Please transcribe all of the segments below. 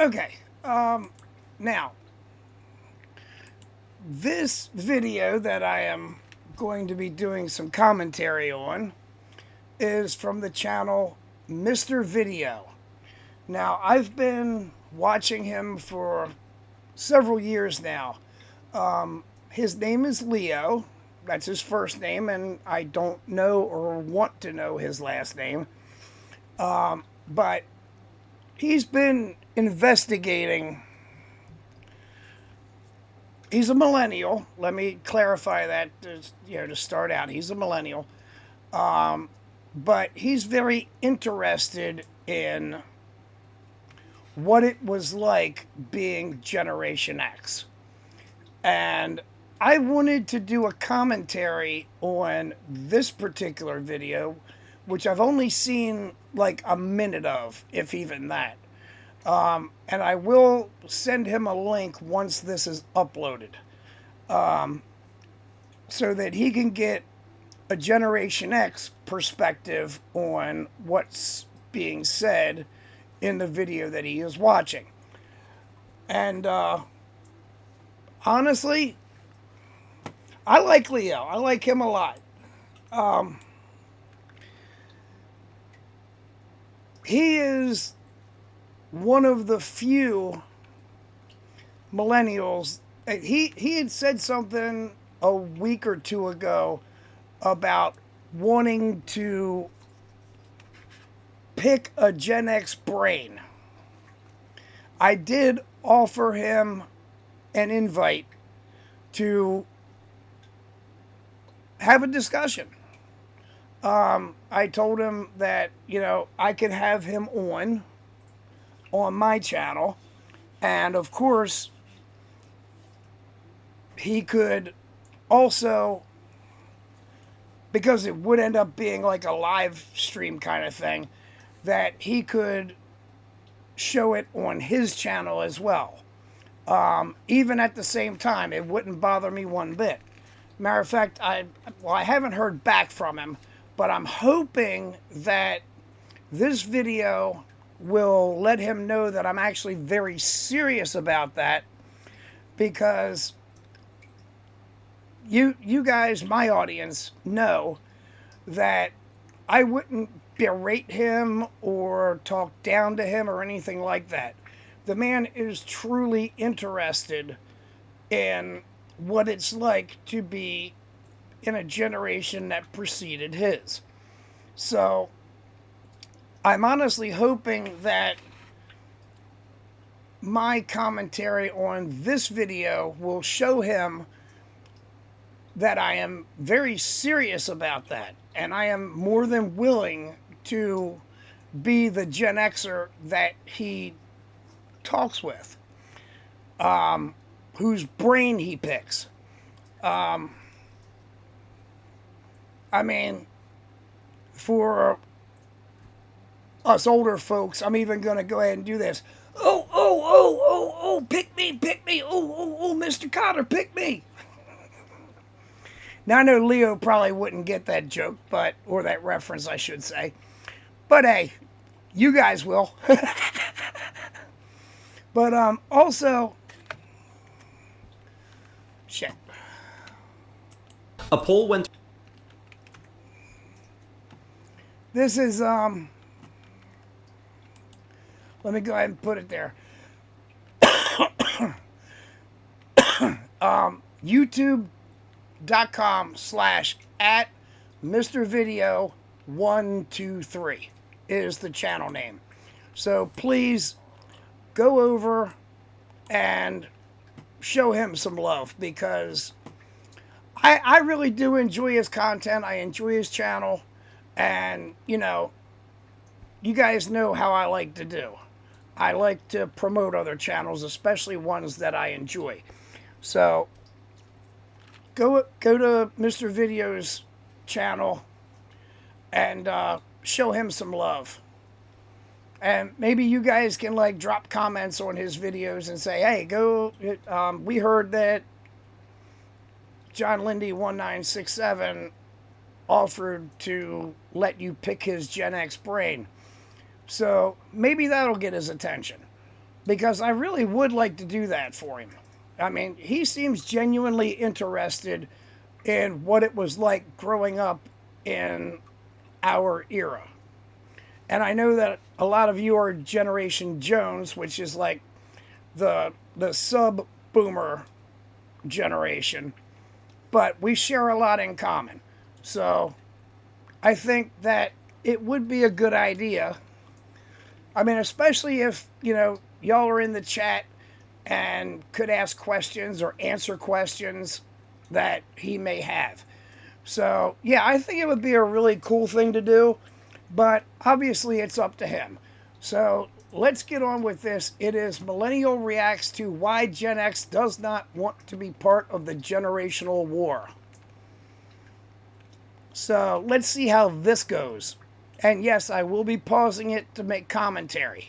Okay. Now, this video that I am going to be doing some commentary on is from the channel Mr. Video. Now, I've been watching him for several years now. His name is Leo. That's his first name, and I don't know or want to know his last name. But he's been investigating. He's a millennial. Let me clarify that to start out. He's a millennial. But he's very interested in what it was like being Generation X. And I wanted to do a commentary on this particular video, which I've only seen like a minute of, if even that. And I will send him a link once this is uploaded, so that he can get a Generation X perspective on what's being said in the video that he is watching. And honestly, I like Leo. I like him a lot. He is one of the few millennials. He had said something a week or two ago about wanting to pick a Gen X brain. I did offer him an invite to have a discussion. I told him that, I could have him on my channel, and of course he could also, because it would end up being like a live stream kind of thing, that he could show it on his channel as well. Even at the same time, it wouldn't bother me one bit. Matter of fact, I haven't heard back from him, but I'm hoping that this video will let him know that I'm actually very serious about that, because you guys, my audience, know that I wouldn't berate him or talk down to him or anything like that. The man is truly interested in what it's like to be in a generation that preceded his. So I'm honestly hoping that my commentary on this video will show him that I am very serious about that, and I am more than willing to be the Gen Xer that he talks with, whose brain he picks. I mean, for us older folks, I'm even going to go ahead and do this. Oh, pick me. Oh, Mr. Cotter, pick me. Now, I know Leo probably wouldn't get that joke, or that reference, I should say. But hey, you guys will. But also, shit. A poll went. This is let me go ahead and put it there. YouTube.com/@MrVideo123 is the channel name. So please go over and show him some love, because I really do enjoy his content. I enjoy his channel, and you guys know how I like to do. I like to promote other channels, especially ones that I enjoy. So go to Mr. Video's channel and show him some love. And maybe you guys can like drop comments on his videos and say, hey, we heard that John Lindy 1967 offered to let you pick his Gen X brain. So maybe that'll get his attention. because I really would like to do that for him. I mean, he seems genuinely interested in what it was like growing up in our era. And I know that a lot of you are Generation Jones, which is like the sub boomer generation, but we share a lot in common. So I think that it would be a good idea. I mean, especially if, y'all are in the chat and could ask questions or answer questions that he may have. So, yeah, I think it would be a really cool thing to do, but obviously it's up to him. So, let's get on with this. It is Millennial Reacts to Why Gen X Does Not Want to Be Part of the Generational War. So, let's see how this goes. And yes, I will be pausing it to make commentary.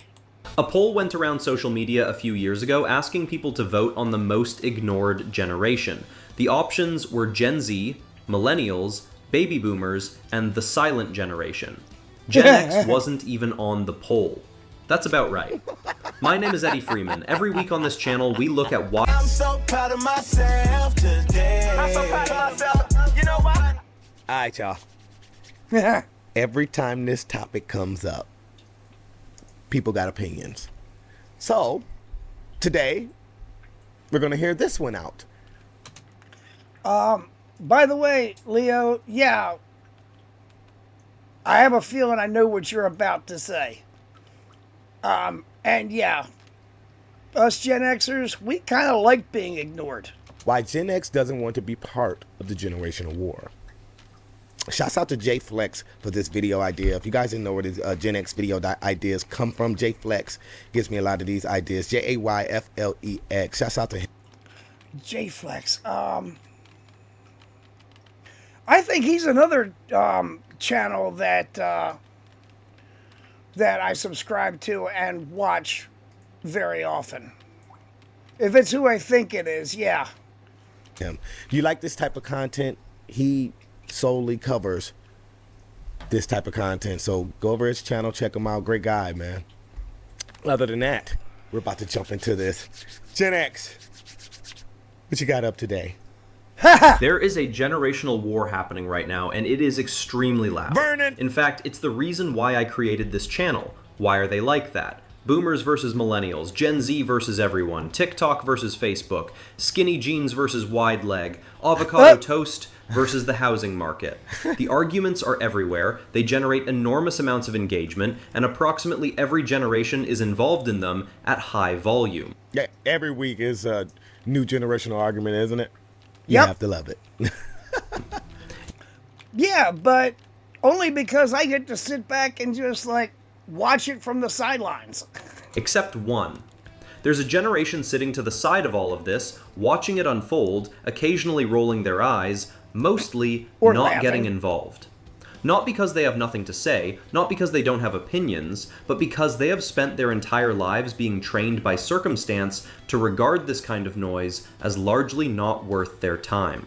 A poll went around social media a few years ago asking people to vote on the most ignored generation. The options were Gen Z, Millennials, Baby Boomers, and the Silent Generation. Gen X wasn't even on the poll. That's about right. My name is Eddie Freeman. Every week on this channel, we look at why... I'm so proud of myself today. I'm so proud of myself. You know what? All right, y'all. Every time this topic comes up, people got opinions. So, today, we're going to hear this one out. By the way, Leo, yeah, I have a feeling I know what you're about to say. And yeah, us Gen Xers, we kind of like being ignored. Why Gen X doesn't want to be part of the generational war. Shouts out to J Flex for this video idea. If you guys didn't know where the Gen X video ideas come from, J Flex gives me a lot of these ideas. Jayflex. Shouts out to him. J Flex. I think he's another channel that that I subscribe to and watch very often. If it's who I think it is, yeah. Do you like this type of content? He solely covers this type of content, so go over his channel, check him out. Great guy, man. Other than that, we're about to jump into this. Gen X, what you got up today? There is a generational war happening right now, and it is extremely loud. Vernon! In fact, it's the reason why I created this channel. Why are they like that? Boomers versus millennials, Gen Z versus everyone, TikTok versus Facebook, skinny jeans versus wide leg, avocado toast versus the housing market. The arguments are everywhere, they generate enormous amounts of engagement, and approximately every generation is involved in them at high volume. Yeah, every week is a new generational argument, isn't it? You Yep. have to love it. Yeah, but only because I get to sit back and just like watch it from the sidelines. Except one. There's a generation sitting to the side of all of this, watching it unfold, occasionally rolling their eyes, mostly Or not laughing. getting involved. Not because they have nothing to say, not because they don't have opinions, but because they have spent their entire lives being trained by circumstance to regard this kind of noise as largely not worth their time.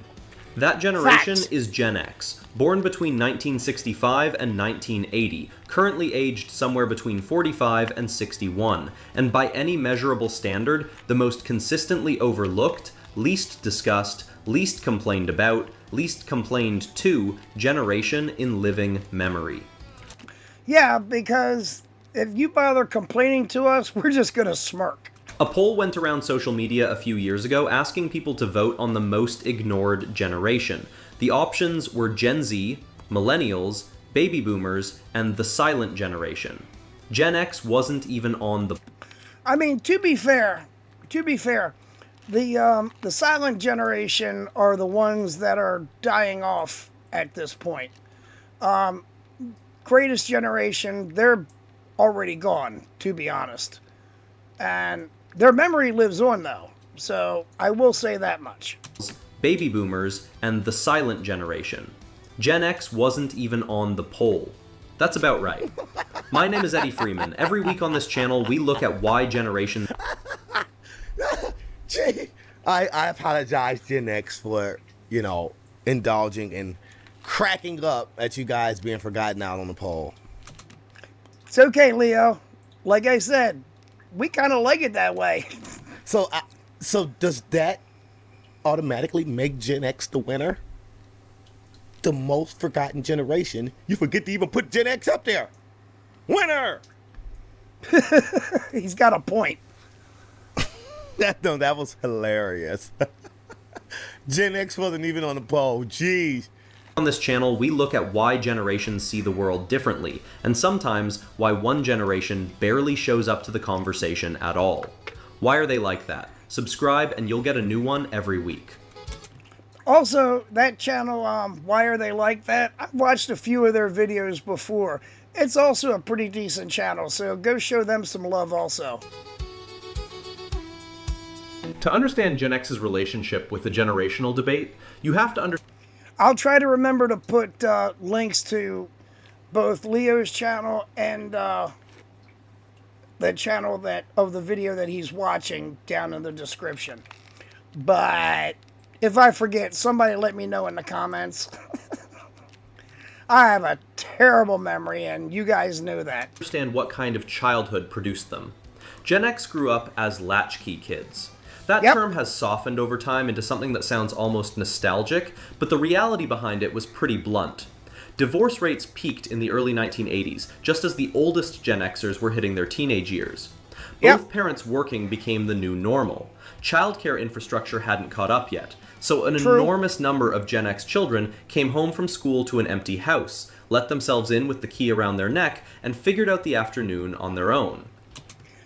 That generation Facts. is Gen X, born between 1965 and 1980, currently aged somewhere between 45 and 61, and by any measurable standard, the most consistently overlooked, least discussed, least complained about, least complained to generation in living memory. Yeah, because if you bother complaining to us, we're just gonna smirk. A poll went around social media a few years ago asking people to vote on the most ignored generation. The options were Gen Z, Millennials, Baby Boomers, and the Silent Generation. Gen X wasn't even on the... I mean, to be fair, the silent generation are the ones that are dying off at this point. Greatest generation, they're already gone, to be honest. And their memory lives on, though. So I will say that much. Baby Boomers, and the Silent Generation. Gen X wasn't even on the poll. That's about right. My name is Eddie Freeman. Every week on this channel, we look at why generations... Gee, I apologize, Gen X, for, indulging and cracking up at you guys being forgotten out on the poll. It's okay, Leo. Like I said, we kind of like it that way. So, so does that automatically make Gen X the winner? The most forgotten generation. You forget to even put Gen X up there. Winner. He's got a point. That was hilarious. Gen X wasn't even on the poll. Jeez. On this channel, we look at why generations see the world differently, and sometimes why one generation barely shows up to the conversation at all. Why are they like that? Subscribe and you'll get a new one every week. Also, that channel, Why Are They Like That? I've watched a few of their videos before. It's also a pretty decent channel, so go show them some love also. To understand Gen X's relationship with the generational debate, you have to understand. I'll try to remember to put links to both Leo's channel and the channel of the video that he's watching down in the description. But if I forget, somebody let me know in the comments. I have a terrible memory, and you guys know that. Understand what kind of childhood produced them. Gen X grew up as latchkey kids. That term has softened over time into something that sounds almost nostalgic, but the reality behind it was pretty blunt. Divorce rates peaked in the early 1980s, just as the oldest Gen Xers were hitting their teenage years. Both parents working became the new normal. Childcare infrastructure hadn't caught up yet, so an enormous number of Gen X children came home from school to an empty house, let themselves in with the key around their neck, and figured out the afternoon on their own.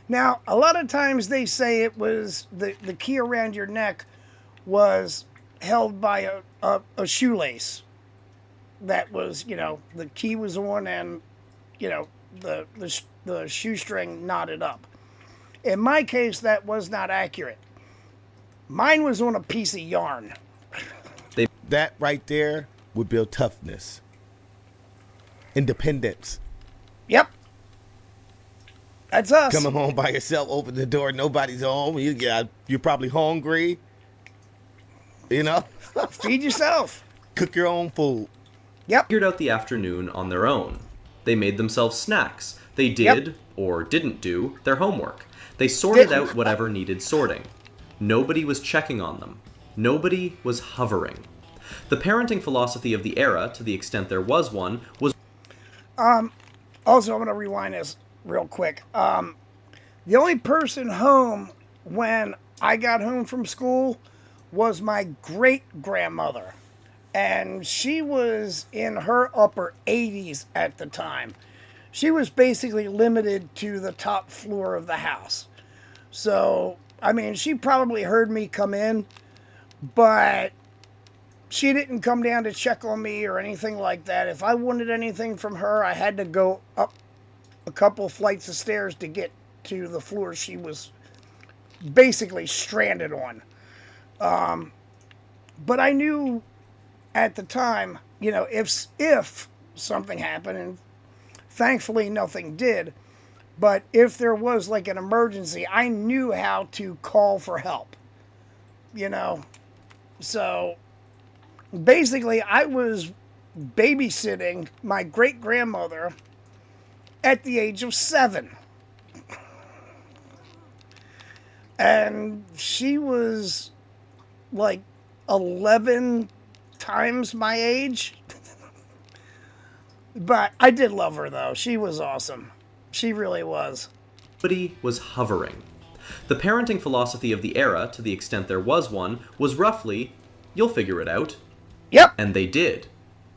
Now, a lot of times they say it was the key around your neck was held by a shoelace. That was, the key was on and, the shoestring knotted up. In my case, that was not accurate. Mine was on a piece of yarn. That right there would build toughness. Independence. Yep. That's us. Coming home by yourself, open the door, nobody's home. You're probably hungry. Feed yourself. Cook your own food. Yep. Figured out the afternoon on their own. They made themselves snacks. They did, or didn't do, their homework. They sorted out whatever needed sorting. Nobody was checking on them. Nobody was hovering. The parenting philosophy of the era, to the extent there was one, was... Also, I'm going to rewind this real quick. The only person home when I got home from school was my great-grandmother. And she was in her upper 80s at the time. She was basically limited to the top floor of the house. So, she probably heard me come in, but she didn't come down to check on me or anything like that. If I wanted anything from her, I had to go up a couple flights of stairs to get to the floor she was basically stranded on. But I knew at the time, if something happened, and thankfully nothing did, but if there was like an emergency, I knew how to call for help, So basically I was babysitting my great-grandmother at the age of 7. And she was like 11 times my age. But I did love her, though. She was awesome. She really was. Nobody was hovering. The parenting philosophy of the era, to the extent there was one, was roughly, you'll figure it out. Yep. And they did.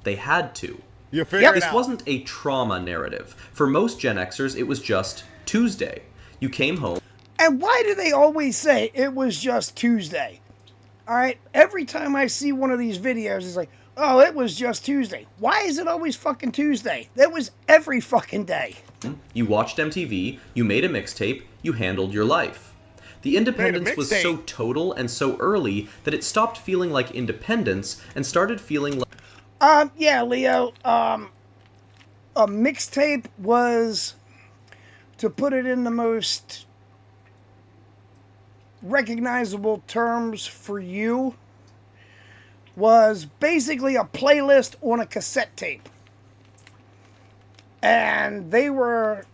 They had to. You figure it This out. wasn't a trauma narrative. For most Gen Xers, it was just Tuesday. You came home. And why do they always say it was just Tuesday? All right, every time I see one of these videos, it's like, oh, it was just Tuesday. Why is it always fucking Tuesday? That was every fucking day. You watched MTV, you made a mixtape, you handled your life. The independence was so total and so early that it stopped feeling like independence and started feeling like... Yeah, Leo, a mixtape was, to put it in the most recognizable terms for you, was basically a playlist on a cassette tape. And they were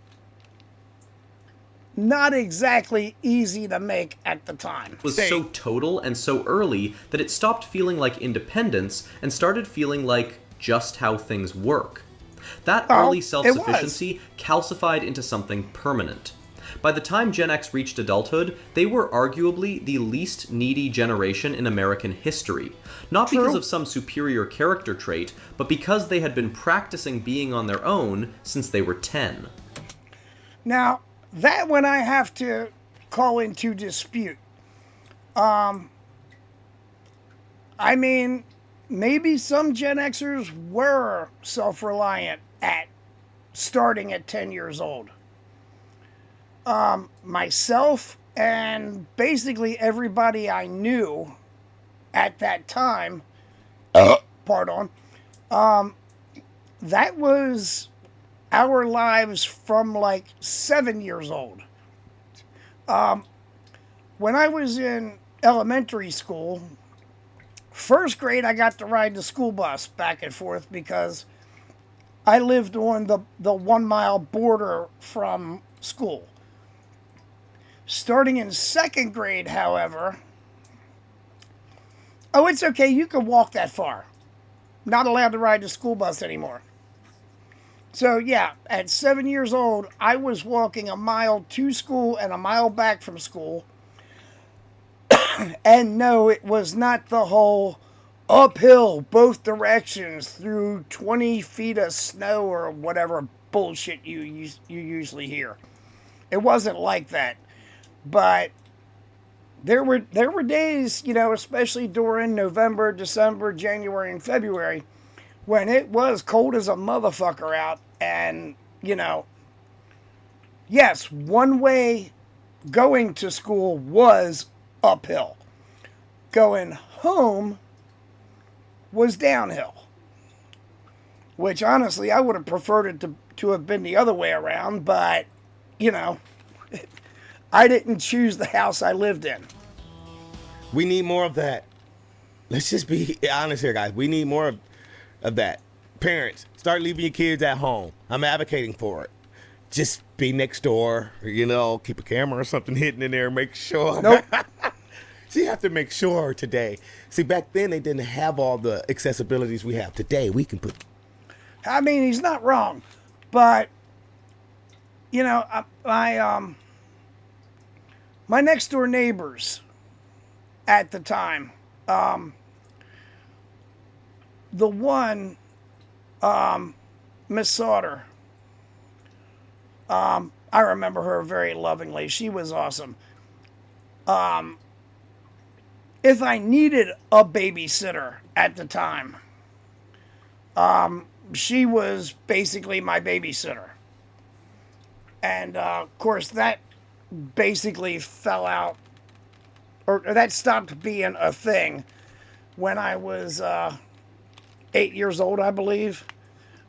not exactly easy to make at the time. Was so total and so early that it stopped feeling like independence and started feeling like just how things work. That early self-sufficiency calcified into something permanent. By the time Gen X reached adulthood, they were arguably the least needy generation in American history. Not because of some superior character trait, but because they had been practicing being on their own since they were 10. Now, that one I have to call into dispute. I mean, maybe some Gen Xers were self-reliant starting at 10 years old. Myself and basically everybody I knew at that time, that was our lives from like 7 years old. When I was in elementary school, first grade, I got to ride the school bus back and forth because I lived on the 1 mile border from school. Starting in second grade, however, it's okay, you can walk that far. Not allowed to ride the school bus anymore. So yeah, at 7 years old, I was walking 1 mile to school and 1 mile back from school. And no, it was not the whole uphill both directions through 20 feet of snow or whatever bullshit you usually hear. It wasn't like that. But there were days, especially during November, December, January, and February, when it was cold as a motherfucker out. And, yes, one way going to school was uphill. Going home was downhill. Which, honestly, I would have preferred it to have been the other way around. But, I didn't choose the house I lived in. We need more of that. Let's just be honest here, guys. We need more of that. Parents, start leaving your kids at home. I'm advocating for it. Just be next door, keep a camera or something hidden in there, make sure. Nope. So you have to make sure today. See, back then they didn't have all the accessibilities we have today. We can put... I mean, he's not wrong. But, my next door neighbors at the time, the one, Miss Sauter, I remember her very lovingly. She was awesome. If I needed a babysitter at the time, she was basically my babysitter. And, of course, that basically fell out, or that stopped being a thing when I was 8 years old, I believe.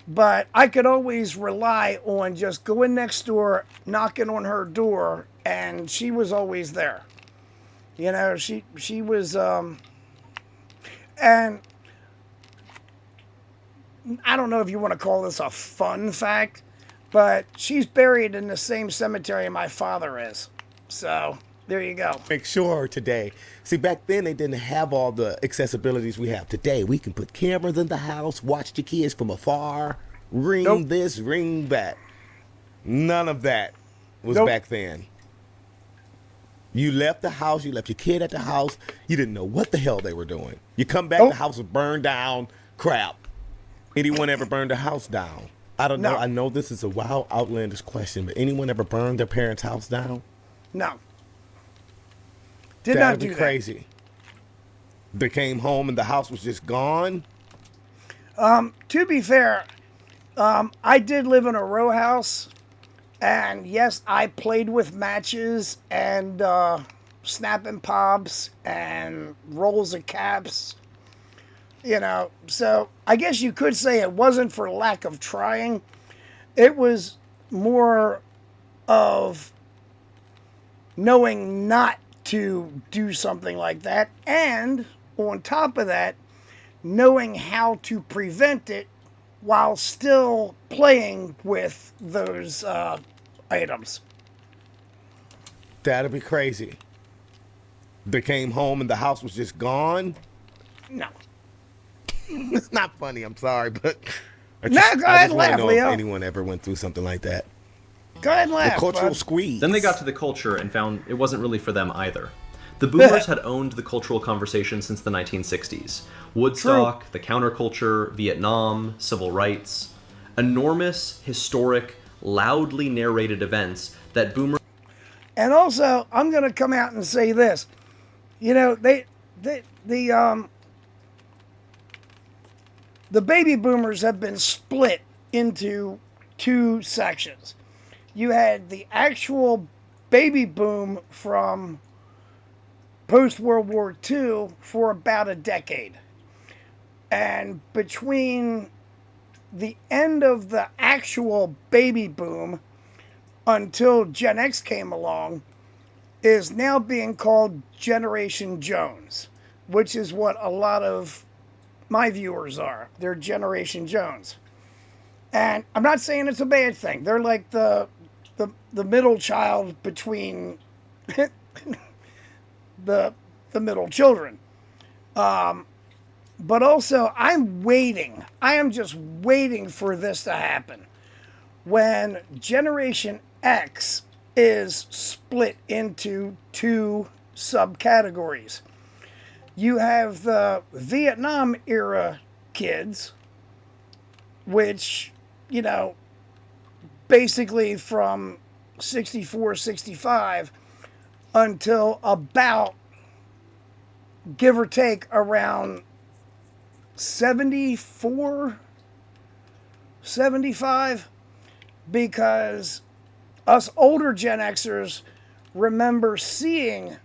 But I could always rely on just going next door, knocking on her door, and she was always there. She was, and I don't know if you want to call this a fun fact, but she's buried in the same cemetery my father is. So, there you go. Make sure today. See, back then they didn't have all the accessibilities we have today. We can put cameras in the house, watch the kids from afar, ring this, ring that. None of that was back then. You left the house, you left your kid at the house, you didn't know what the hell they were doing. You come back, the house was burned down, crap. Anyone ever burned a house down? I don't know. I know this is a wild, outlandish question, but anyone ever burned their parents' house down? No. Did not do that. That'd be crazy. They came home and the house was just gone? To be fair, I did live in a row house, and yes, I played with matches and snapping pops and rolls of caps. So I guess you could say it wasn't for lack of trying. It was more of knowing not to do something like that. And on top of that, knowing how to prevent it while still playing with those items. That'd be crazy. They came home and the house was just gone. No. It's not funny. I'm sorry, but Go ahead and wanna laugh, know Leo. if anyone ever went through something like that. Go ahead and The laugh. cultural bud. squeeze. Then they got to the culture and found it wasn't really for them either. The boomers had owned the cultural conversation since the 1960s. Woodstock, the counterculture, Vietnam, civil rights. Enormous, historic, loudly narrated events that boomers... And also, I'm going to come out and say this. You know, the baby boomers have been split into two sections. You had the actual baby boom from post-World War II for about a decade. And between the end of the actual baby boom until Gen X came along is now being called Generation Jones, which is what a lot of my viewers are. They're Generation Jones. And I'm not saying it's a bad thing. They're like the middle child between the middle children. But also, I'm waiting. I am just waiting for this to happen. When Generation X is split into two subcategories. You have the Vietnam era kids, which, you know, basically from 64, 65 until about, give or take, around 74, 75, because us older Gen Xers remember seeing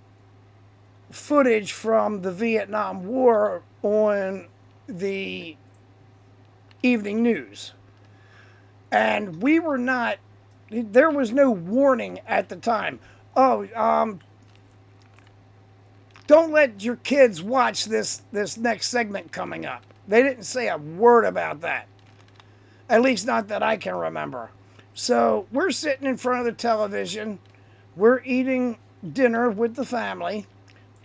footage from the Vietnam War on the evening news. And we were not, there was no warning at the time. Don't let your kids watch this next segment coming up. They didn't say a word about that. At least not that I can remember. So we're sitting in front of the television. We're eating dinner with the family.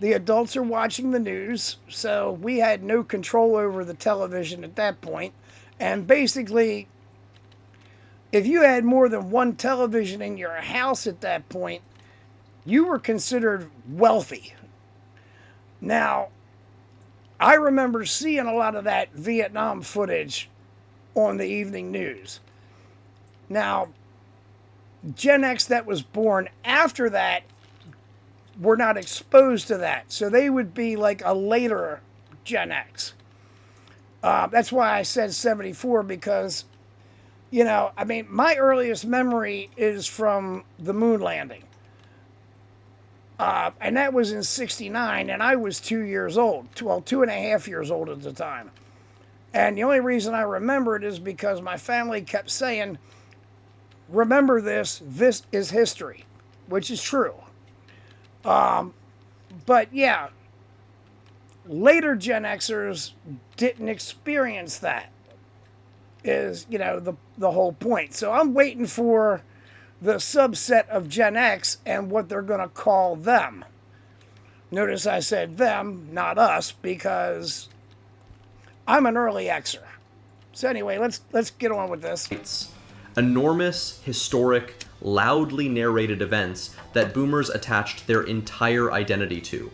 The adults are watching the news. So we had no control over the television at that point. And basically, if you had more than one television in your house at that point, you were considered wealthy. Now, I remember seeing a lot of that Vietnam footage on the evening news. Now, Gen X that was born after that were not exposed to that. So they would be like a later Gen X. That's why I said 74, because, you know, I mean, my earliest memory is from the moon landing. And that was in 69, and I was 2 years old. Well, 2.5 years old at the time. And the only reason I remember it is because my family kept saying, remember this is history, which is true. But yeah, later Gen Xers didn't experience that, is, you know, the whole point. So I'm waiting for the subset of Gen X and what they're going to call them. Notice I said them, not us, because I'm an early Xer. So anyway, let's get on with this. Enormous, historic, loudly narrated events that boomers attached their entire identity to.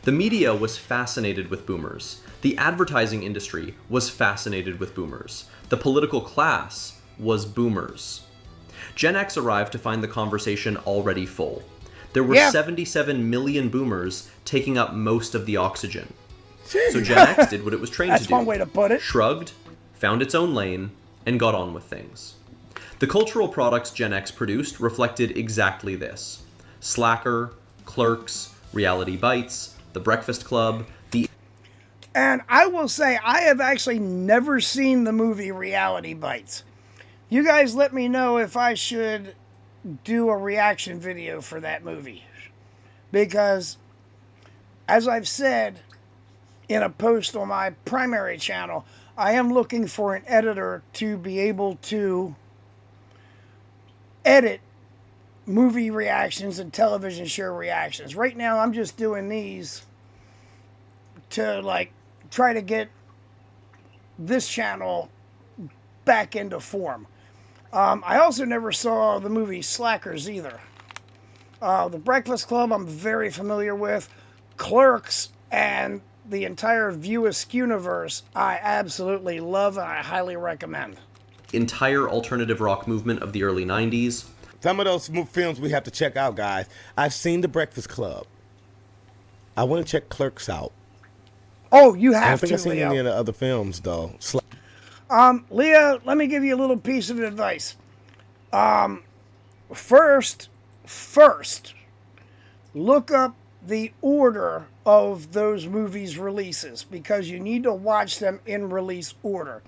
The media was fascinated with boomers. The advertising industry was fascinated with boomers. The political class was boomers. Gen X arrived to find the conversation already full. There were 77 million boomers taking up most of the oxygen. So Gen X did what it was trained to do. That's one way to put it. Shrugged, found its own lane, and got on with things. The cultural products Gen X produced reflected exactly this. Slacker, Clerks, Reality Bites, The Breakfast Club, And I will say, I have actually never seen the movie Reality Bites. You guys let me know if I should do a reaction video for that movie. Because, as I've said in a post on my primary channel, I am looking for an editor to be able to edit movie reactions and television show reactions. Right now, I'm just doing these to like try to get this channel back into form. I also never saw the movie Slackers either. The Breakfast Club I'm very familiar with. Clerks and the entire View Askew-niverse I absolutely love and I highly recommend. Entire alternative rock movement of the early 90s. Some of those films we have to check out, guys. I've seen The Breakfast Club. I want to check Clerks out. Oh, you have to, I don't think I've seen Leo. any of the other films, though. Leo, let me give you a little piece of advice. First, look up the order of those movies' releases because you need to watch them in release order.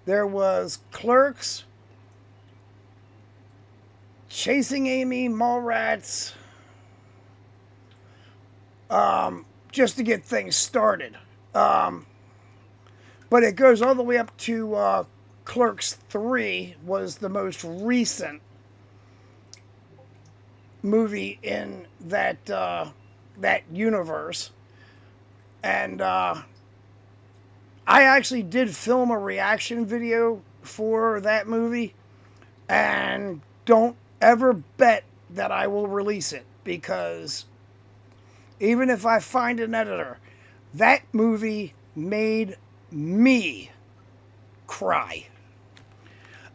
There was Clerks, Chasing Amy, Mallrats, just to get things started. But it goes all the way up to Clerks 3 was the most recent movie in that that universe. And I actually did film a reaction video for that movie, and don't ever bet that I will release it, because even if I find an editor, that movie made me cry.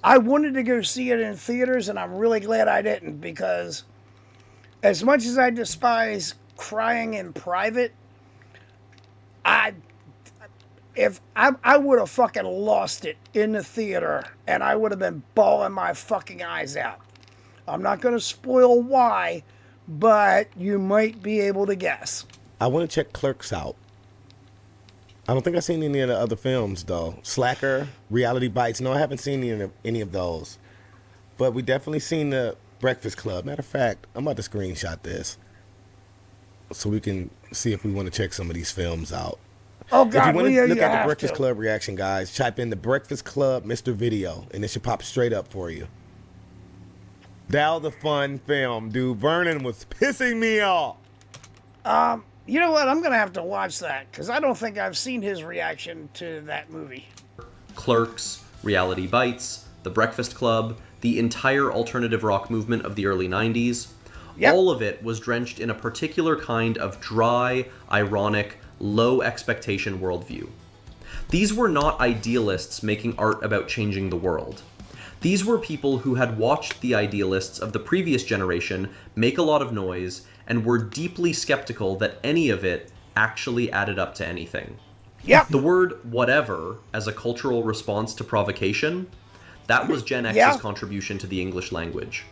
I wanted to go see it in theaters, and I'm really glad I didn't, because as much as I despise crying in private, I would have fucking lost it in the theater, and I would have been bawling my fucking eyes out. I'm not going to spoil why, but you might be able to guess. I want to check Clerks out. I don't think I've seen any of the other films, though. Slacker, Reality Bites. No, I haven't seen any of those. But we definitely seen The Breakfast Club. Matter of fact, I'm about to screenshot this so we can see if we want to check some of these films out. Oh, If God, you want Leo, to look you at The have Breakfast to. Club reaction, guys, type in The Breakfast Club Mr. Video, and it should pop straight up for you. That was a fun film, dude. Vernon was pissing me off. You know what? I'm going to have to watch that, because I don't think I've seen his reaction to that movie. Clerks, Reality Bites, The Breakfast Club, the entire alternative rock movement of the early 90s. Yep. All of it was drenched in a particular kind of dry, ironic, low expectation worldview. These were not idealists making art about changing the world. These were people who had watched the idealists of the previous generation make a lot of noise and were deeply skeptical that any of it actually added up to anything. Yep. The word whatever as a cultural response to provocation, that was Gen X's Yeah. contribution to the English language.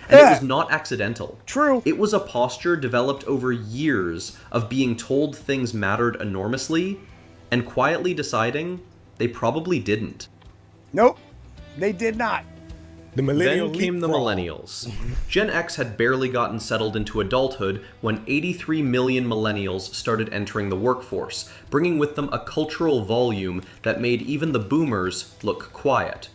And it was not accidental. True. It was a posture developed over years of being told things mattered enormously and quietly deciding they probably didn't. Nope, they did not. The millennial Then came the leapfrog. millennials. Gen X had barely gotten settled into adulthood when 83 million millennials started entering the workforce, bringing with them a cultural volume that made even the boomers look quiet.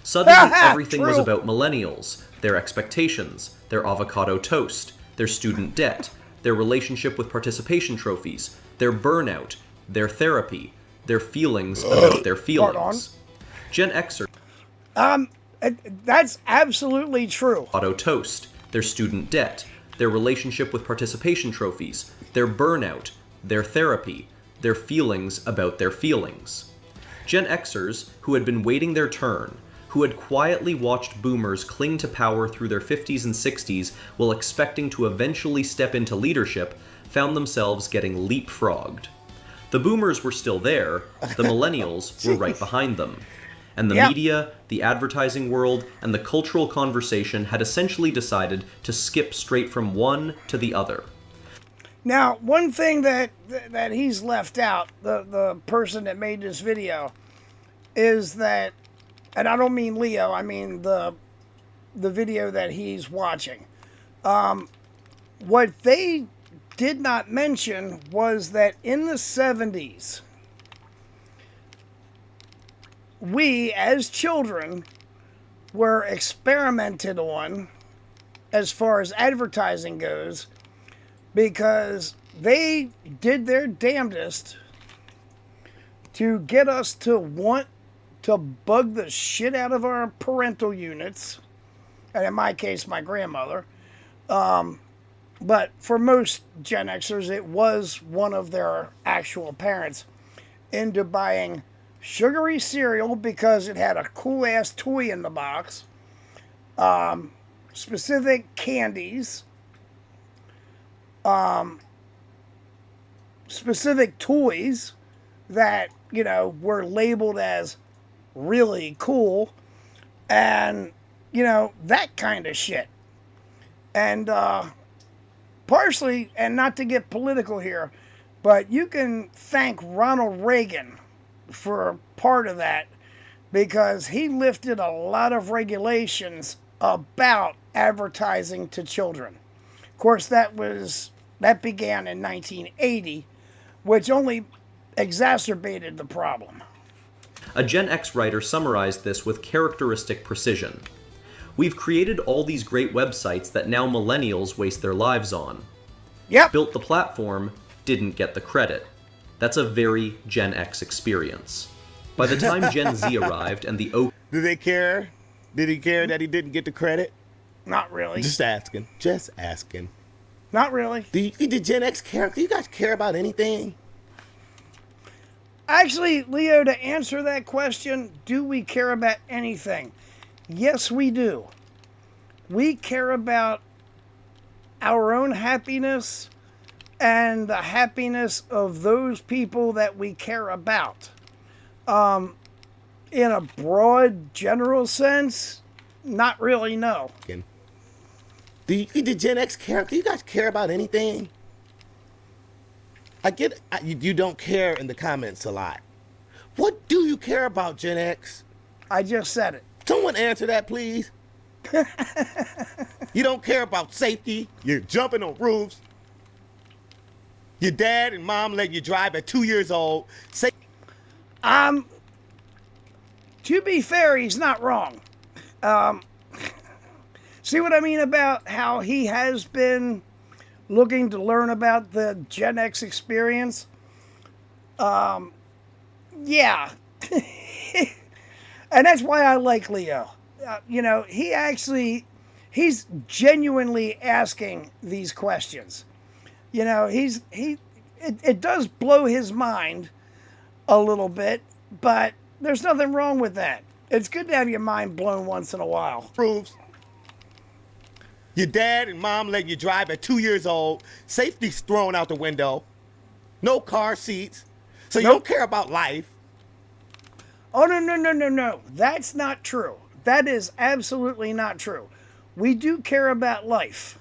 Suddenly, everything was True. about millennials, their expectations, their avocado toast, their student debt, their relationship with participation trophies, their burnout, their therapy, their feelings about their feelings. Gen Xer That's absolutely true. auto toast, their student debt, their relationship with participation trophies, their burnout, their therapy, their feelings about their feelings. Gen Xers, who had been waiting their turn, who had quietly watched boomers cling to power through their 50s and 60s while expecting to eventually step into leadership, found themselves getting leapfrogged. The boomers were still there, the millennials were right behind them. And the Yep. media, the advertising world, and the cultural conversation had essentially decided to skip straight from one to the other. Now, one thing that he's left out, the person that made this video, is that, and I don't mean Leo, I mean the video that he's watching. What they did not mention was that in the 70s, we, as children, were experimented on as far as advertising goes, because they did their damnedest to get us to want to bug the shit out of our parental units, and in my case, my grandmother. But for most Gen Xers, it was one of their actual parents, into buying sugary cereal because it had a cool-ass toy in the box, specific candies, specific toys that, you know, were labeled as really cool, and, you know, that kind of shit. And partially, and not to get political here, but you can thank Ronald Reagan for part of that, because he lifted a lot of regulations about advertising to children. Of course, that began in 1980, which only exacerbated the problem. A Gen X writer summarized this with characteristic precision. We've created all these great websites that now millennials waste their lives on. Yep. Built the platform, didn't get the credit. That's a very Gen X experience. By the time Gen Z arrived and the Did they care? Did he care that he didn't get the credit? Not really. Just asking. Just asking. Not really. Did Gen X care? Do you guys care about anything? Actually, Leo, to answer that question, do we care about anything? Yes, we do. We care about our own happiness and the happiness of those people that we care about. In a broad, general sense, not really, no. Did Gen X care? Do you guys care about anything? I get you don't care in the comments a lot. What do you care about, Gen X? I just said it. Someone answer that, please. You don't care about safety. You're jumping on roofs. Your dad and mom let you drive at 2 years old. To be fair, he's not wrong. See what I mean about how he has been looking to learn about the Gen X experience? Yeah. And that's why I like Leo. You know, he's genuinely asking these questions. You know, it does blow his mind a little bit, but there's nothing wrong with that. It's good to have your mind blown once in a while. Proves. Your dad and mom let you drive at 2 years old. Safety's thrown out the window. No car seats. So you don't care about life. Oh, no. That's not true. That is absolutely not true. We do care about life.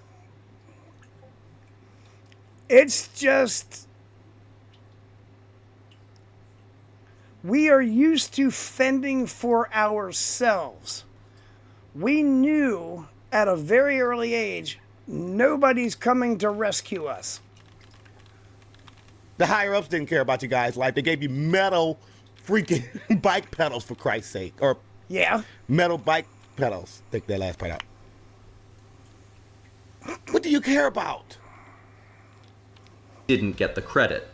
It's just we are used to fending for ourselves. We knew at a very early age, nobody's coming to rescue us. The higher-ups didn't care about you guys' life. They gave you metal freaking bike pedals, for Christ's sake. Or yeah, metal bike pedals. Take that last part out. What do you care about? didn't get the credit.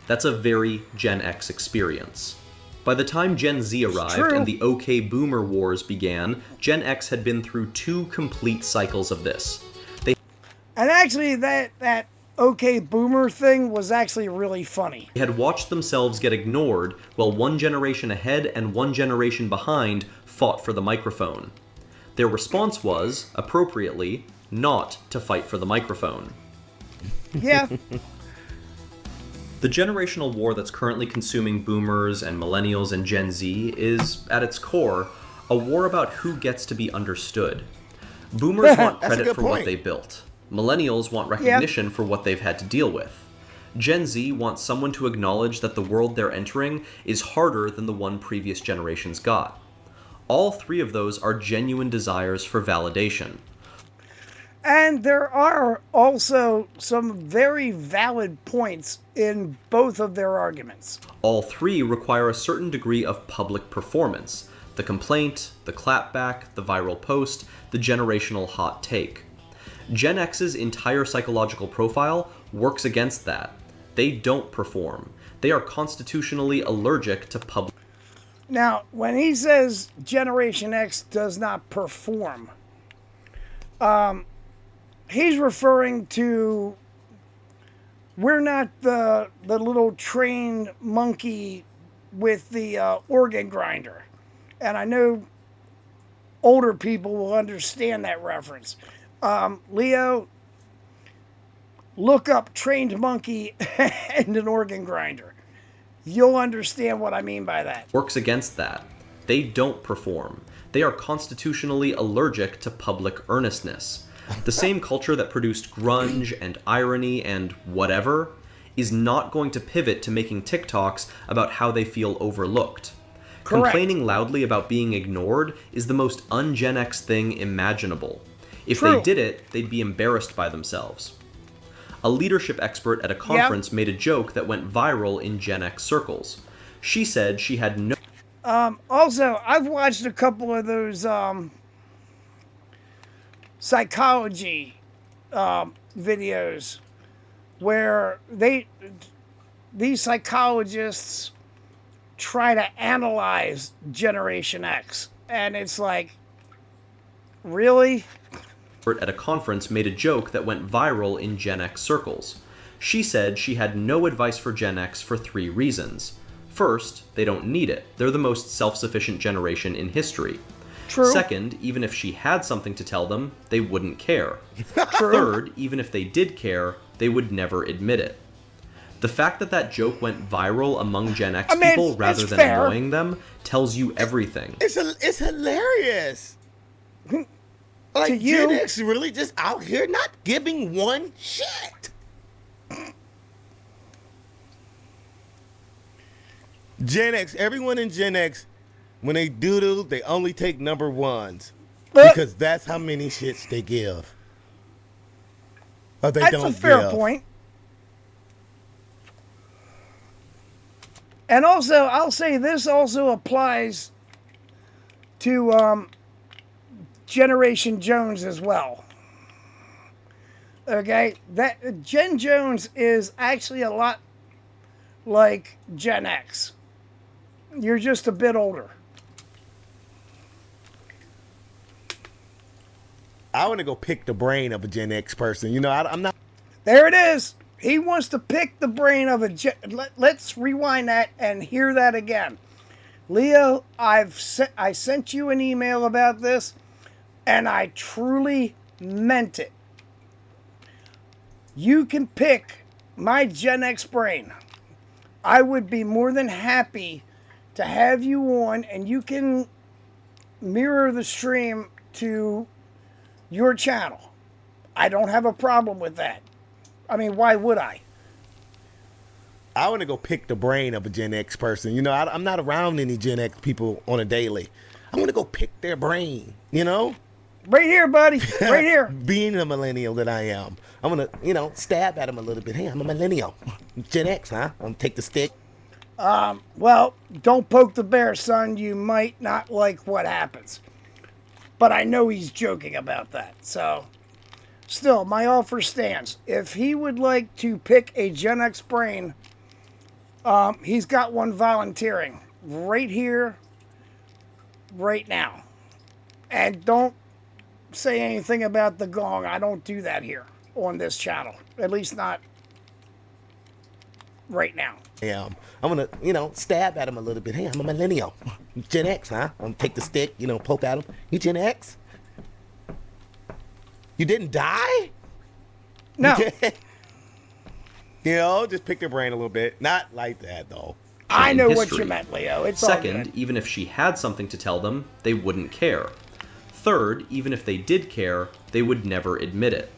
That's a very Gen X experience. By the time Gen Z arrived and the OK Boomer Wars began, Gen X had been through 2 complete cycles of this. And actually, that OK Boomer thing was actually really funny. They had watched themselves get ignored while one generation ahead and one generation behind fought for the microphone. Their response was, appropriately, not to fight for the microphone. Yeah. The generational war that's currently consuming boomers and millennials and Gen Z is, at its core, a war about who gets to be understood. Boomers want credit for what they built. Millennials want recognition for what they've had to deal with. Gen Z wants someone to acknowledge that the world they're entering is harder than the one previous generations got. All 3 of those are genuine desires for validation. And there are also some very valid points in both of their arguments. All 3 require a certain degree of public performance: the complaint, the clapback, the viral post, the generational hot take. Gen X's entire psychological profile works against that. They don't perform. They are constitutionally allergic to public... Now, when he says Generation X does not perform, he's referring to, we're not the little trained monkey with the organ grinder. And I know older people will understand that reference. Leo, look up trained monkey and an organ grinder. You'll understand what I mean by that. Works against that. They don't perform. They are constitutionally allergic to public earnestness. The same culture that produced grunge and irony and whatever is not going to pivot to making TikToks about how they feel overlooked. Correct. Complaining loudly about being ignored is the most un-Gen X thing imaginable. If True. they did it, they'd be embarrassed by themselves. A leadership expert at a conference made a joke that went viral in Gen X circles. She said she had no... Also, I've watched a couple of those psychology videos where these psychologists try to analyze Generation X. And it's like, really? At a conference made a joke that went viral in Gen X circles. She said she had no advice for Gen X for 3 reasons. First, they don't need it. They're the most self-sufficient generation in history. True. Second, even if she had something to tell them, they wouldn't care. True. Third, even if they did care, they would never admit it. The fact that that joke went viral among Gen X people rather than fair. annoying them tells you everything. It's hilarious. Like, To you- Gen X really just out here not giving one shit. Gen X, everyone in Gen X, when they doodle, they only take number ones. Because that's how many shits they give. Or they That's don't a fair give. point. And also, I'll say this also applies to Generation Jones as well. Okay? That Gen Jones is actually a lot like Gen X. You're just a bit older. I want to go pick the brain of a Gen X person. You know, I'm not. There it is. He wants to pick the brain of a let's rewind that and hear that again. Leo, I sent you an email about this, and I truly meant it. You can pick my Gen X brain. I would be more than happy to have you on, and you can mirror the stream to your channel. I don't have a problem with that. I mean, why would I? I want to go pick the brain of a Gen X person. You know, I'm not around any Gen X people on a daily. I want to go pick their brain, you know? Right here, buddy. Right here. Being a millennial that I am, I'm going to, you know, stab at them a little bit. Hey, I'm a millennial. Gen X, huh? I'm going to take the stick. Well, don't poke the bear, son. You might not like what happens. But I know he's joking about that. So, still, my offer stands. If he would like to pick a Gen X brain, he's got one volunteering right here, right now. And don't say anything about the gong. I don't do that here on this channel. At least not right now. Yeah, I'm going to, you know, stab at them a little bit. Hey, I'm a millennial. Gen X, huh? I'm going to take the stick, you know, poke at them. You Gen X? You didn't die? No. You know, just pick their brain a little bit. Not like that, though. I know what history. you meant, Leo. It's all Second, good. even if she had something to tell them, they wouldn't care. Third, even if they did care, they would never admit it.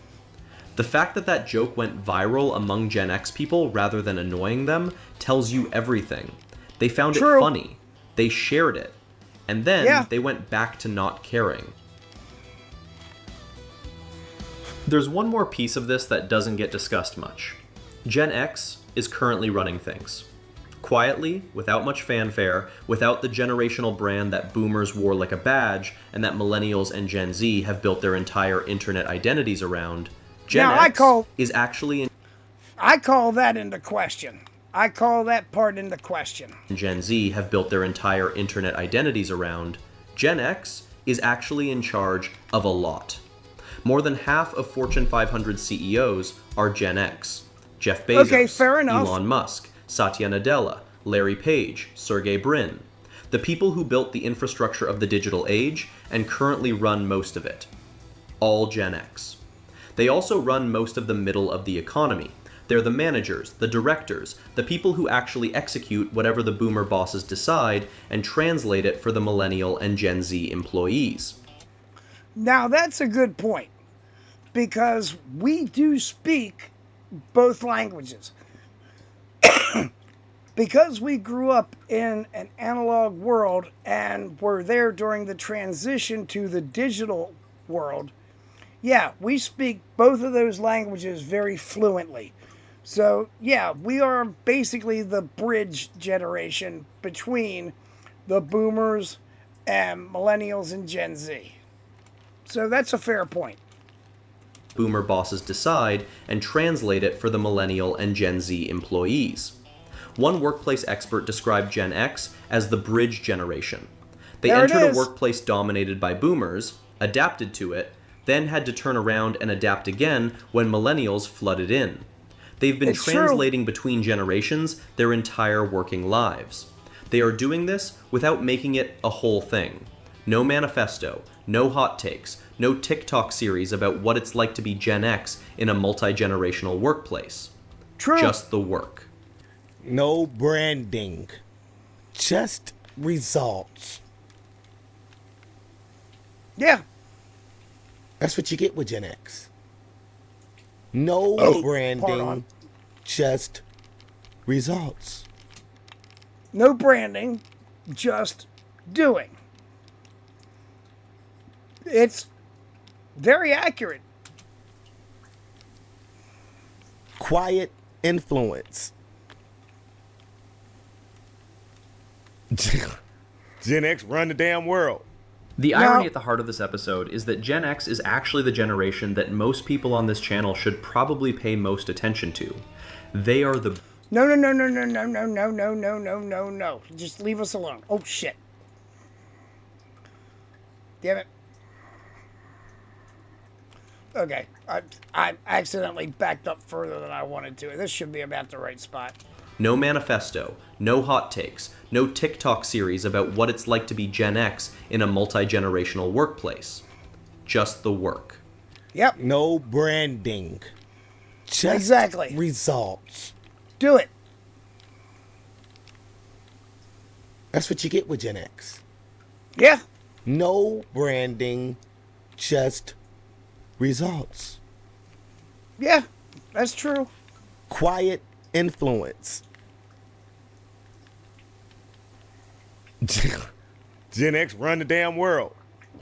The fact that that joke went viral among Gen X people rather than annoying them tells you everything. They found True. it funny. They shared it. And then they went back to not caring. There's one more piece of this that doesn't get discussed much. Gen X is currently running things. Quietly, without much fanfare, without the generational brand that boomers wore like a badge and that millennials and Gen Z have built their entire internet identities around, Gen Now, X is actually I call that into question. I call that part into question. Gen Z have built their entire internet identities around, Gen X is actually in charge of a lot. More than half of Fortune 500 CEOs are Gen X. Jeff Bezos, Okay, fair enough. Elon Musk, Satya Nadella, Larry Page, Sergey Brin. The people who built the infrastructure of the digital age and currently run most of it. All Gen X. They also run most of the middle of the economy. They're the managers, the directors, the people who actually execute whatever the boomer bosses decide and translate it for the millennial and Gen Z employees. Now, that's a good point, because we do speak both languages. Because we grew up in an analog world and were there during the transition to the digital world, yeah, we speak both of those languages very fluently. So, yeah, we are basically the bridge generation between the boomers and millennials and Gen Z. So that's a fair point. Boomer bosses decide and translate it for the millennial and Gen Z employees. One workplace expert described Gen X as the bridge generation. They entered a workplace dominated by boomers, adapted to it, then had to turn around and adapt again when millennials flooded in. They've been translating between generations their entire working lives. They are doing this without making it a whole thing. No manifesto, no hot takes, no TikTok series about what it's like to be Gen X in a multi-generational workplace. True. Just the work. No branding. Just results. Yeah. That's what you get with Gen X. No branding, just results. No branding, just doing. It's very accurate. Quiet influence. Gen X run the damn world. The irony at the heart of this episode is that Gen X is actually the generation that most people on this channel should probably pay most attention to. They are the... No. Just leave us alone. Oh, shit. Damn it. Okay. I accidentally backed up further than I wanted to. This should be about the right spot. No manifesto, no hot takes, no TikTok series about what it's like to be Gen X in a multi-generational workplace. Just the work. Yep. No branding. Just results. Do it. That's what you get with Gen X. Yeah. No branding, just results. Yeah, that's true. Quiet influence. Gen X run the damn world.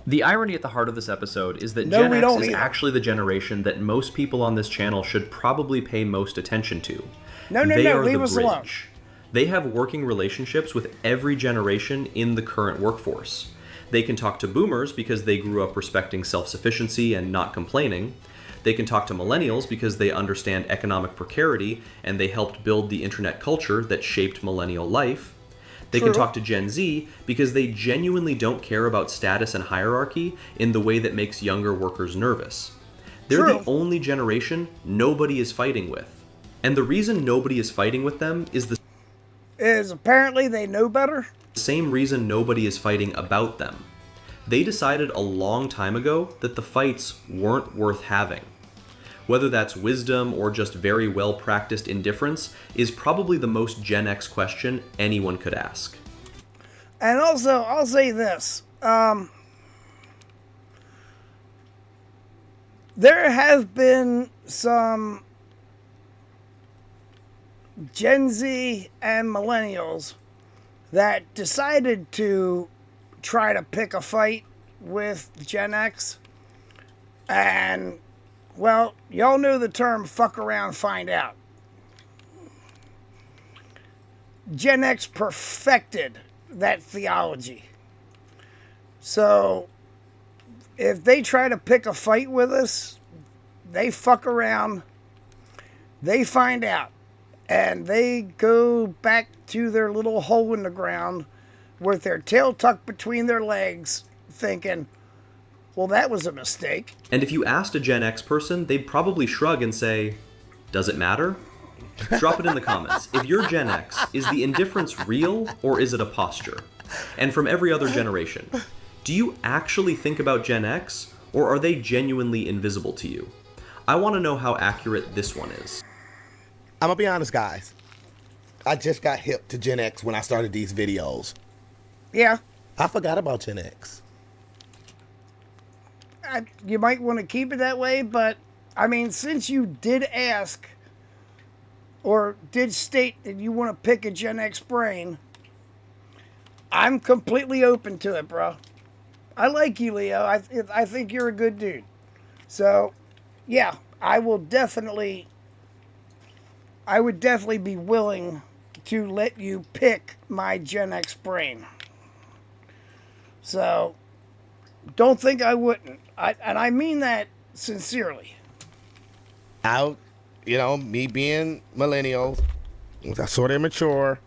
The irony at the heart of this episode is that Gen X is actually the generation that most people on this channel should probably pay most attention to. No, leave us alone. They have working relationships with every generation in the current workforce. They can talk to boomers because they grew up respecting self-sufficiency and not complaining. They can talk to millennials because they understand economic precarity and they helped build the internet culture that shaped millennial life. They can talk to Gen Z because they genuinely don't care about status and hierarchy in the way that makes younger workers nervous. They're the only generation nobody is fighting with. And the reason nobody is fighting with them is apparently they know better. The same reason nobody is fighting about them. They decided a long time ago that the fights weren't worth having. Whether that's wisdom or just very well-practiced indifference is probably the most Gen X question anyone could ask. And also, I'll say this. There have been some Gen Z and millennials that decided to try to pick a fight with Gen X. And, well, y'all know the term fuck around, find out. Gen X perfected that theology. So if they try to pick a fight with us, they fuck around, they find out, and they go back to their little hole in the ground with their tail tucked between their legs, thinking, well, that was a mistake. And if you asked a Gen X person, they'd probably shrug and say, does it matter? Drop it in the comments. If you're Gen X, is the indifference real or is it a posture? And from every other generation, do you actually think about Gen X or are they genuinely invisible to you? I want to know how accurate this one is. I'm gonna be honest, guys. I just got hip to Gen X when I started these videos. Yeah. I forgot about Gen X. You might want to keep it that way, but I mean, since you did ask or did state that you want to pick a Gen X brain, I'm completely open to it, bro. I like you, Leo. I think you're a good dude. So, yeah, I would definitely be willing to let you pick my Gen X brain. So, don't think I wouldn't. And I mean that sincerely. Me being millennial, sort of immature.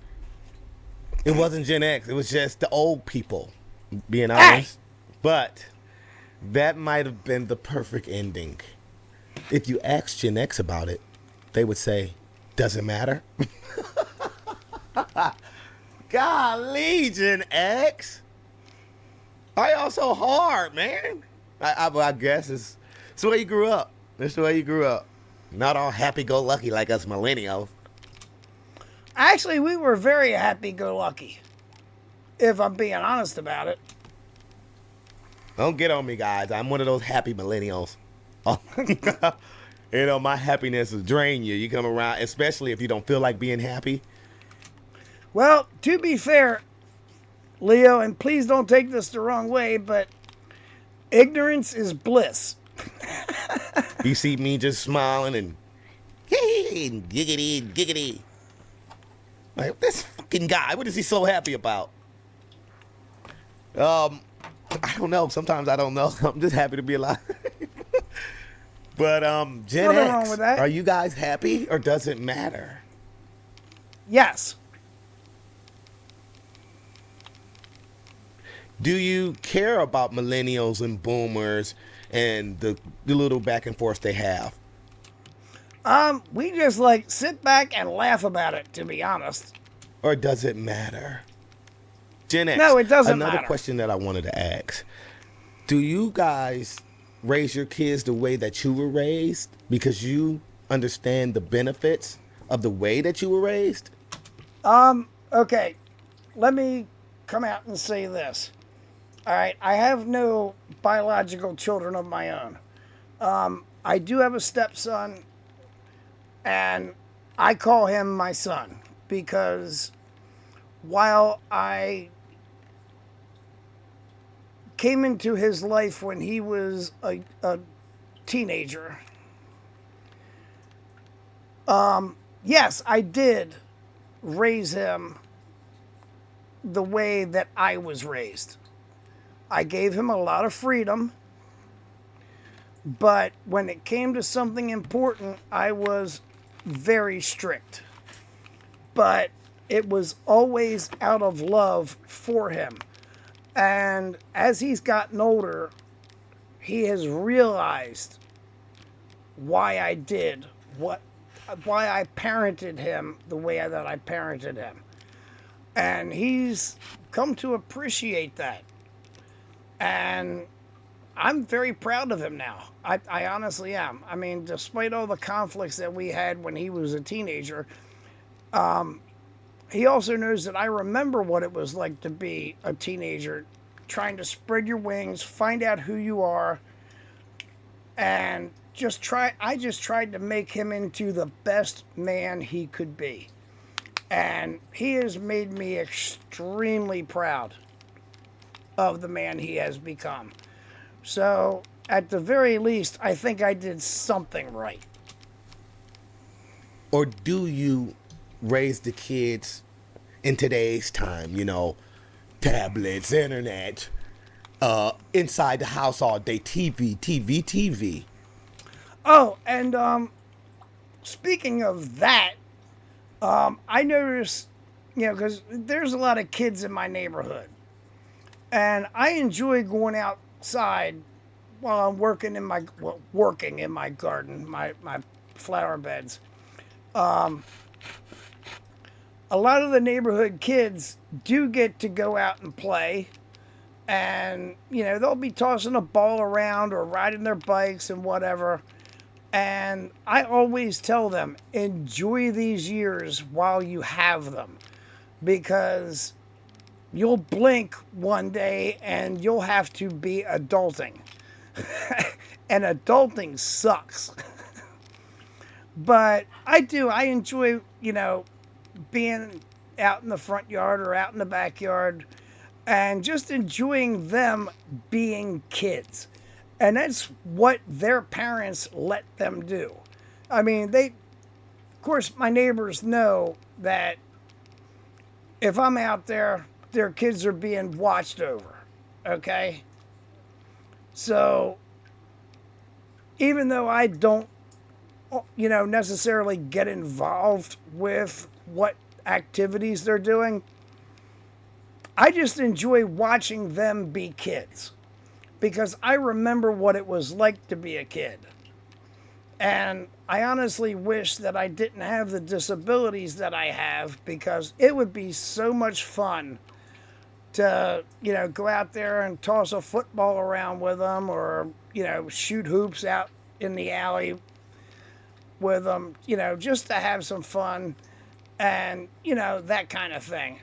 It wasn't Gen X. It was just the old people, being honest. But that might have been the perfect ending. If you asked Gen X about it, they would say, doesn't matter. Golly, Gen X. Why y'all so hard, man? I guess it's the way you grew up. It's the way you grew up. Not all happy-go-lucky like us millennials. Actually, we were very happy-go-lucky, if I'm being honest about it. Don't get on me, guys. I'm one of those happy millennials. My happiness will drain you. You come around, especially if you don't feel like being happy. Well, to be fair, Leo, and please don't take this the wrong way, but ignorance is bliss. You see me just smiling and giggity. Like, this fucking guy, what is he so happy about? I don't know. Sometimes I don't know. I'm just happy to be alive. But Gen Nothing X, wrong with that. Are you guys happy or does it matter? Yes. Do you care about millennials and boomers and the little back and forth they have? We just sit back and laugh about it, to be honest. Or does it matter? Gen X. No, it doesn't matter. matter. Question that I wanted to ask. Do you guys raise your kids the way that you were raised because you understand the benefits of the way that you were raised? Okay. Let me come out and say this. All right, I have no biological children of my own. I do have a stepson, and I call him my son because while I came into his life when he was a teenager, yes, I did raise him the way that I was raised. I gave him a lot of freedom, but when it came to something important, I was very strict. But it was always out of love for him. And as he's gotten older, he has realized why I did why I parented him the way that I parented him. And he's come to appreciate that. And I'm very proud of him now. I honestly am. I mean, despite all the conflicts that we had when he was a teenager, he also knows that I remember what it was like to be a teenager, trying to spread your wings, find out who you are, and I just tried to make him into the best man he could be. And he has made me extremely proud of the man he has become. So, at the very least, I think I did something right. Or do you raise the kids in today's time, tablets, internet, inside the house all day, TV. Oh, and speaking of that, I noticed, because there's a lot of kids in my neighborhood, and I enjoy going outside while I'm working in my garden, my flower beds. A lot of the neighborhood kids do get to go out and play, and they'll be tossing a ball around or riding their bikes and whatever. And I always tell them, enjoy these years while you have them, because you'll blink one day and you'll have to be adulting. And adulting sucks. But I enjoy, being out in the front yard or out in the backyard and just enjoying them being kids. And that's what their parents let them do. I mean, of course, my neighbors know that if I'm out there, their kids are being watched over. Okay? So, even though I don't, necessarily get involved with what activities they're doing, I just enjoy watching them be kids. Because I remember what it was like to be a kid. And I honestly wish that I didn't have the disabilities that I have, because it would be so much fun to, go out there and toss a football around with them, or, shoot hoops out in the alley with them, just to have some fun and, that kind of thing.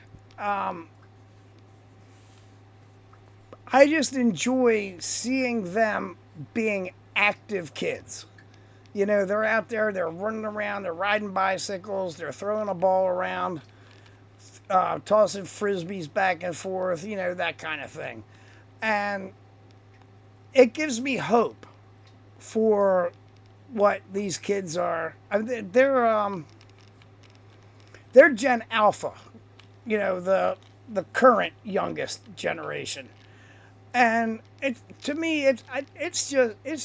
I just enjoy seeing them being active kids. They're out there, they're running around, they're riding bicycles, they're throwing a ball around, tossing frisbees back and forth, that kind of thing. And it gives me hope for what these kids are. I mean, they're Gen Alpha, the current youngest generation. And to me, it's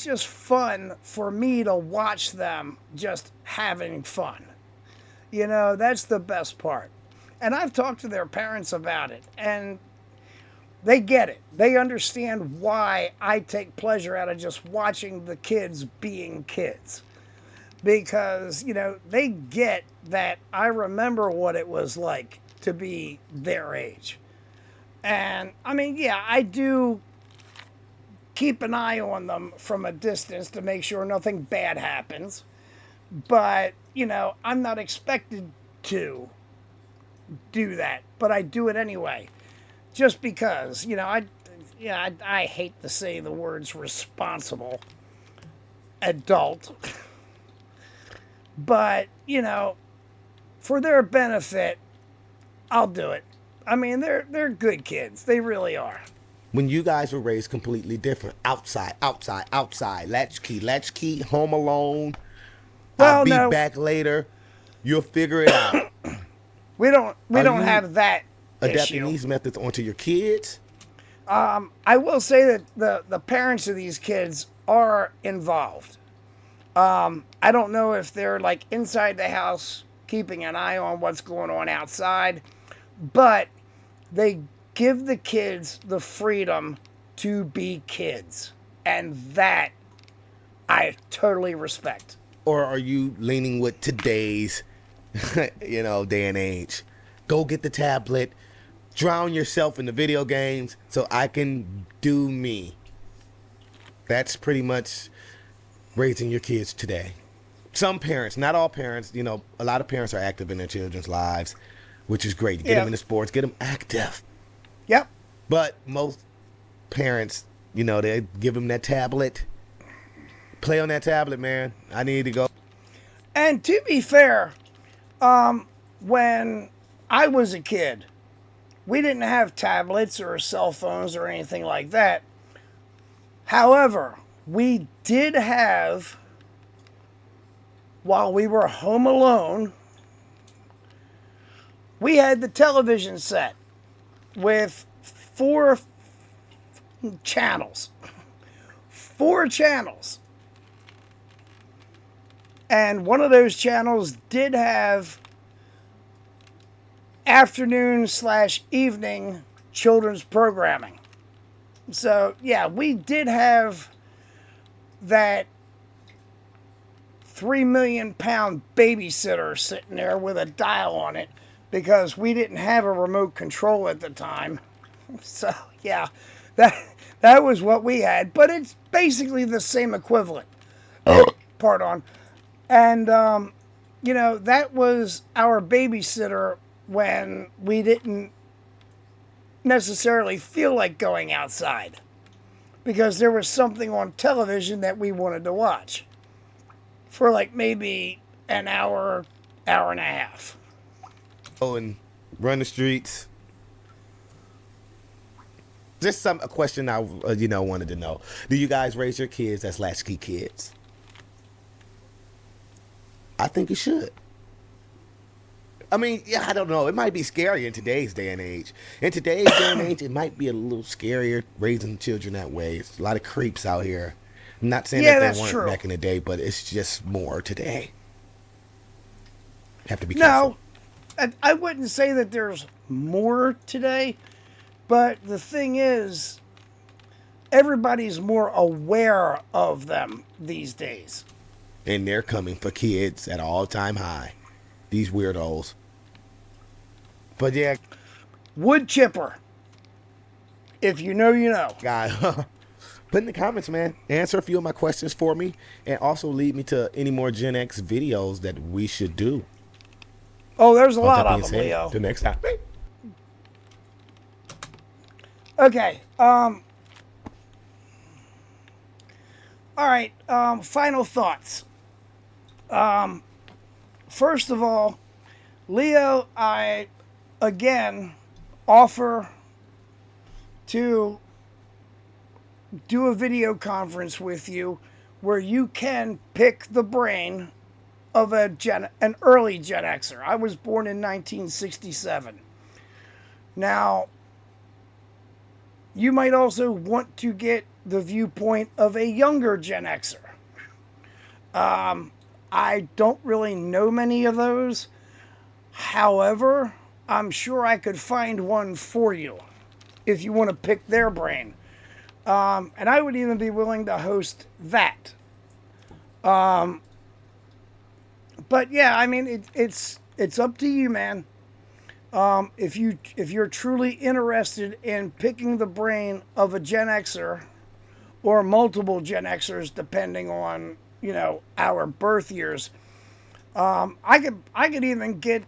just fun for me to watch them just having fun. That's the best part. And I've talked to their parents about it, and they get it. They understand why I take pleasure out of just watching the kids being kids. Because, they get that I remember what it was like to be their age. And, I mean, yeah, I do keep an eye on them from a distance to make sure nothing bad happens. But, I'm not expected to do that. But I do it anyway. Just because, I hate to say the words responsible adult. But, for their benefit, I'll do it. I mean, they're good kids. They really are. When you guys were raised completely different, outside, latchkey, home alone, Well, I'll be no. back later, you'll figure it out. We don't Are have you that adapting issue. these methods onto your kids? I will say that the parents of these kids are involved. I don't know if they're like inside the house keeping an eye on what's going on outside, but they give the kids the freedom to be kids, and that I totally respect. Or are you leaning with today's, day and age? Go get the tablet, drown yourself in the video games so I can do me. That's pretty much raising your kids today. Some parents, not all parents, a lot of parents are active in their children's lives, which is great. Get them into sports, get them active. Yep. But most parents, they give them that tablet. Play on that tablet, man. I need to go. And to be fair, when I was a kid, we didn't have tablets or cell phones or anything like that. However, we did have, while we were home alone, we had the television set with 4 channels. 4 channels. And one of those channels did have afternoon/evening children's programming. So, yeah, we did have that 3 million pound babysitter sitting there with a dial on it because we didn't have a remote control at the time. So, yeah, that was what we had. But it's basically the same equivalent. Pardon. And, that was our babysitter when we didn't necessarily feel like going outside because there was something on television that we wanted to watch for like maybe an hour, hour and a half. Oh, and run the streets. Just a question I wanted to know. Do you guys raise your kids as latchkey kids? I think you should. I mean, yeah, I don't know. It might be scary in today's day and age. In today's day and age, it might be a little scarier raising children that way. There's a lot of creeps out here. I'm not saying that they weren't true. back in the day, but it's just more today. Have to be careful. No, I wouldn't say that there's more today, but the thing is, everybody's more aware of them these days. And they're coming for kids at all-time high. These weirdos. But yeah. Wood chipper. If you know, you know. God, put in the comments, man. Answer a few of my questions for me. And also lead me to any more Gen X videos that we should do. Oh, there's a lot of them, Leo. The next time. Okay. All right. Final thoughts. First of all, Leo, I again offer to do a video conference with you where you can pick the brain of an early Gen Xer. I was born in 1967. Now, you might also want to get the viewpoint of a younger Gen Xer. I don't really know many of those. However, I'm sure I could find one for you if you want to pick their brain. And I would even be willing to host that. But yeah, I mean, it's up to you, man. If you're truly interested in picking the brain of a Gen Xer or multiple Gen Xers, depending on our birth years, I could even get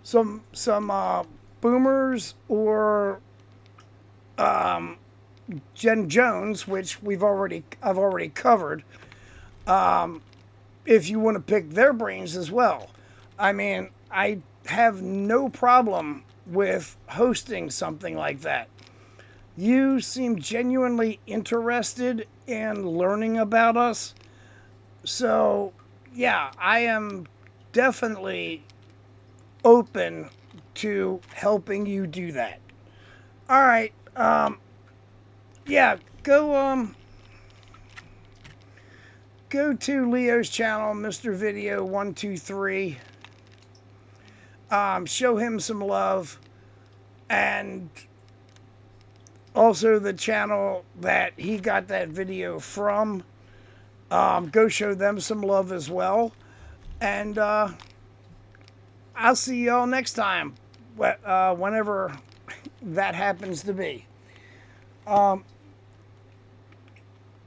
some boomers or Gen Jones, which I've already covered. If you want to pick their brains as well, I mean, I have no problem with hosting something like that. You seem genuinely interested in learning about us. So, yeah, I am definitely open to helping you do that. All right. Yeah, go to Leo's channel, Mr. Video 123. Show him some love. And also the channel that he got that video from. Go show them some love as well. And I'll see y'all next time, whenever that happens to be.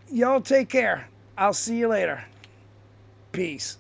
Y'all take care. I'll see you later. Peace.